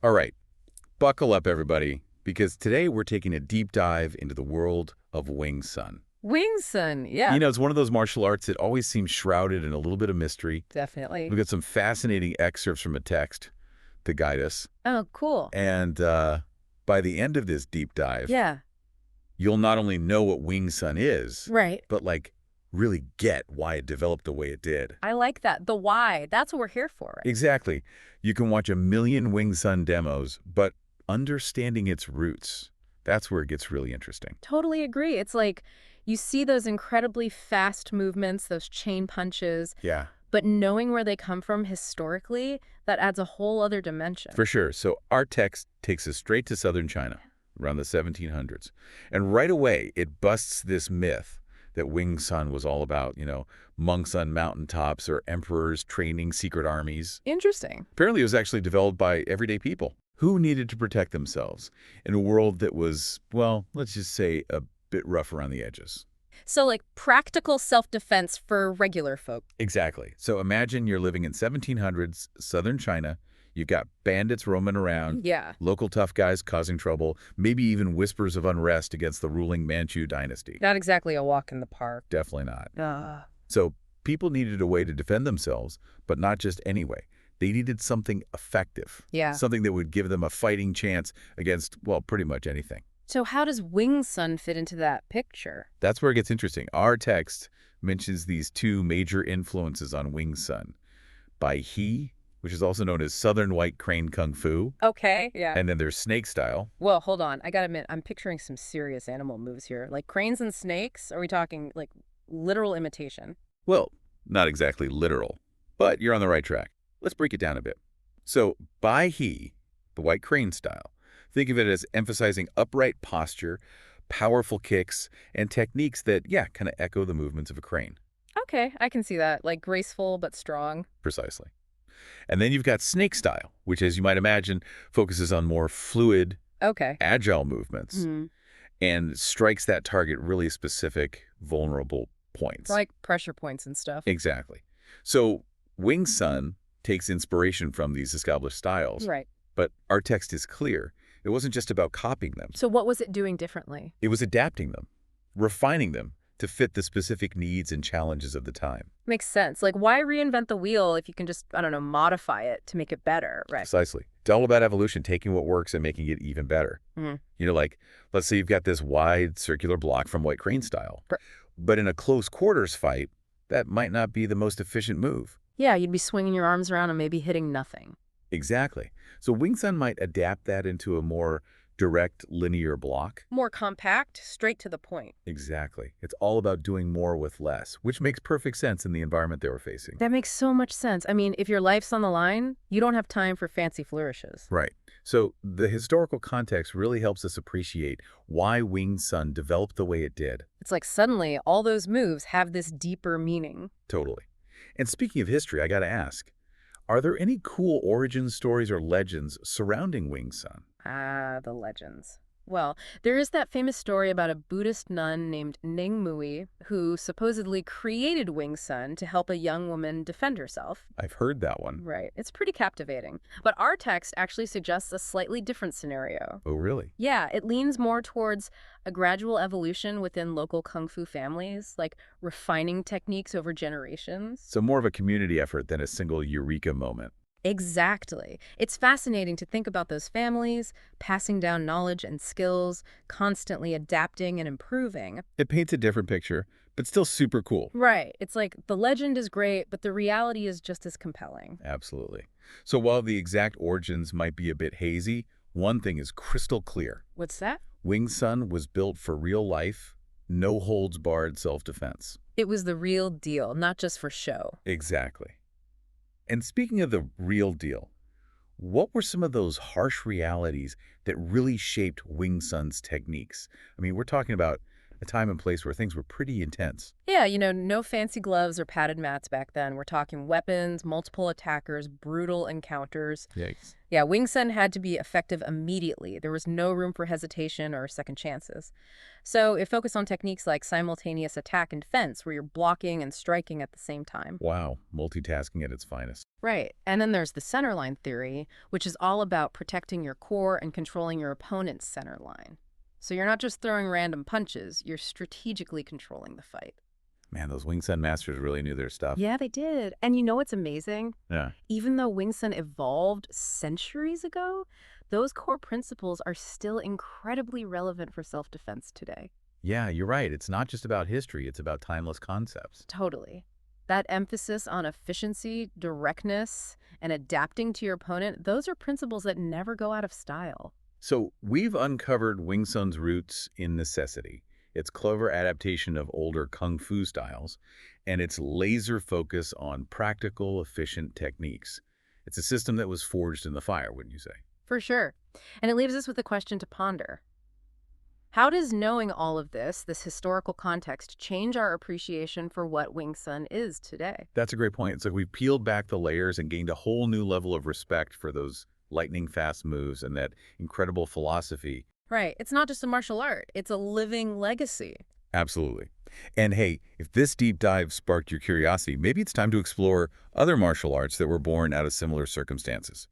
All right, buckle up, everybody, because today we're taking a deep dive into the world of Wing Tsun. Wing Sun, yeah, It's one of those martial arts that always seems shrouded in a little bit of mystery. definitely. We've got some fascinating excerpts from a text to guide us. Oh, cool. And by the end of this deep dive, Yeah, you'll not only know what Wing Tsun is, right. but really get why it developed the way it did. I like that. The why, that's what we're here for, right? Exactly. You can watch a million Wing Tsun demos, but understanding its roots, that's where it gets really interesting. Totally agree. It's like you see those incredibly fast movements, those chain punches, Yeah, but knowing where they come from historically, that adds a whole other dimension. for sure. So our text takes us straight to southern China, around the 1700s. And right away, it busts this myth that Wing Tsun was all about, monks on mountaintops or emperors training secret armies. Interesting. Apparently, it was actually developed by everyday people who needed to protect themselves in a world that was, well, let's just say a bit rough around the edges. So, like practical self-defense for regular folk. Exactly. So imagine you're living in 1700s southern China. You've got bandits roaming around, Yeah. local tough guys causing trouble, maybe even whispers of unrest against the ruling Manchu Dynasty. Not exactly a walk in the park. Definitely not. Uh, So people needed a way to defend themselves, but not just any way. They needed something effective, yeah. something that would give them a fighting chance against, well, pretty much anything. So how does Wing Sun fit into that picture? That's where it gets interesting. Our text mentions these two major influences on Wing Tsun. Bai He, which is also known as Southern White Crane Kung Fu, Okay, yeah. and then there's Snake Style. Well, hold on. I gotta admit, I'm picturing some serious animal moves here. Like cranes and snakes? Are we talking, like, literal imitation? Well, not exactly literal, but you're on the right track. Let's break it down a bit. So Bai He, the White Crane Style, think of it as emphasizing upright posture, powerful kicks, and techniques that, yeah, kind of echo the movements of a crane. Okay, I can see that. Like, graceful but strong. Precisely. And then you've got Snake Style, which, as you might imagine, focuses on more fluid, Okay. agile movements Hmm. and strikes that target really specific, vulnerable points. Like pressure points and stuff. Exactly. So Wing Tsun takes inspiration from these established styles, Right. but our text is clear. It wasn't just about copying them. So what was it doing differently? It was adapting them, refining them to fit the specific needs and challenges of the time. Makes sense. Like, why reinvent the wheel if you can just, I don't know, modify it to make it better, right? Precisely. It's all about evolution, taking what works and making it even better. Mhm. Let's say you've got this wide circular block from White Crane Style, but in a close quarters fight, that might not be the most efficient move. Yeah, you'd be swinging your arms around and maybe hitting nothing. Exactly. So Wing Tsun might adapt that into a more direct linear block. More compact, straight to the point. Exactly. It's all about doing more with less, which makes perfect sense in the environment they were facing. That makes so much sense. I mean, if your life's on the line, you don't have time for fancy flourishes. Right. So the historical context really helps us appreciate why Wing Tsun developed the way it did. It's like suddenly all those moves have this deeper meaning. Totally. And speaking of history, I got to ask, are there any cool origin stories or legends surrounding Wing Tsun? Ah, the legends. Well, there is that famous story about a Buddhist nun named Ning Mui who supposedly created Wing Tsun to help a young woman defend herself. I've heard that one. Right. It's pretty captivating. But our text actually suggests a slightly different scenario. Oh, really? Yeah, it leans more towards a gradual evolution within local kung fu families, like refining techniques over generations. So more of a community effort than a single eureka moment. Exactly. It's fascinating to think about those families, passing down knowledge and skills, constantly adapting and improving. It paints a different picture, but still super cool. Right. It's like the legend is great, but the reality is just as compelling. Absolutely. So while the exact origins might be a bit hazy, one thing is crystal clear. What's that? Wing Tsun was built for real life, no holds barred self-defense. It was the real deal, not just for show. Exactly. And speaking of the real deal, what were some of those harsh realities that really shaped Wing Tsun's techniques? I mean, we're talking about a time and place where things were pretty intense. Yeah, no fancy gloves or padded mats back then. We're talking weapons, multiple attackers, brutal encounters. Yikes. Yeah, Wing Chun had to be effective immediately. There was no room for hesitation or second chances. So it focused on techniques like simultaneous attack and defense, where you're blocking and striking at the same time. Wow, multitasking at its finest. Right. And then there's the center line theory, which is all about protecting your core and controlling your opponent's center line. So you're not just throwing random punches, you're strategically controlling the fight. Man, those Wing Chun masters really knew their stuff. Yeah, they did. And you know what's amazing? Yeah. Even though Wing Chun evolved centuries ago, those core principles are still incredibly relevant for self-defense today. Yeah, you're right. It's not just about history. It's about timeless concepts. Totally. That emphasis on efficiency, directness, and adapting to your opponent, those are principles that never go out of style. So we've uncovered Wing Chun's roots in necessity, its clever adaptation of older kung fu styles, and its laser focus on practical, efficient techniques. It's a system that was forged in the fire, wouldn't you say? For sure. And it leaves us with a question to ponder. How does knowing all of this historical context, change our appreciation for what Wing Chun is today? That's a great point. So we've peeled back the layers and gained a whole new level of respect for those lightning-fast moves and that incredible philosophy. Right. It's not just a martial art. It's a living legacy. Absolutely. And hey, if this deep dive sparked your curiosity, maybe it's time to explore other martial arts that were born out of similar circumstances.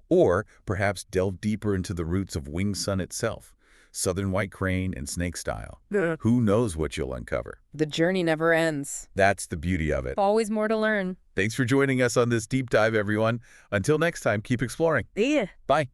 Or perhaps delve deeper into the roots of Wing Chun itself, Southern white crane and snake style. Who knows what you'll uncover? The journey never ends. That's the beauty of it. Always more to learn. Thanks for joining us on this deep dive, everyone. Until next time, keep exploring. Yeah. Bye.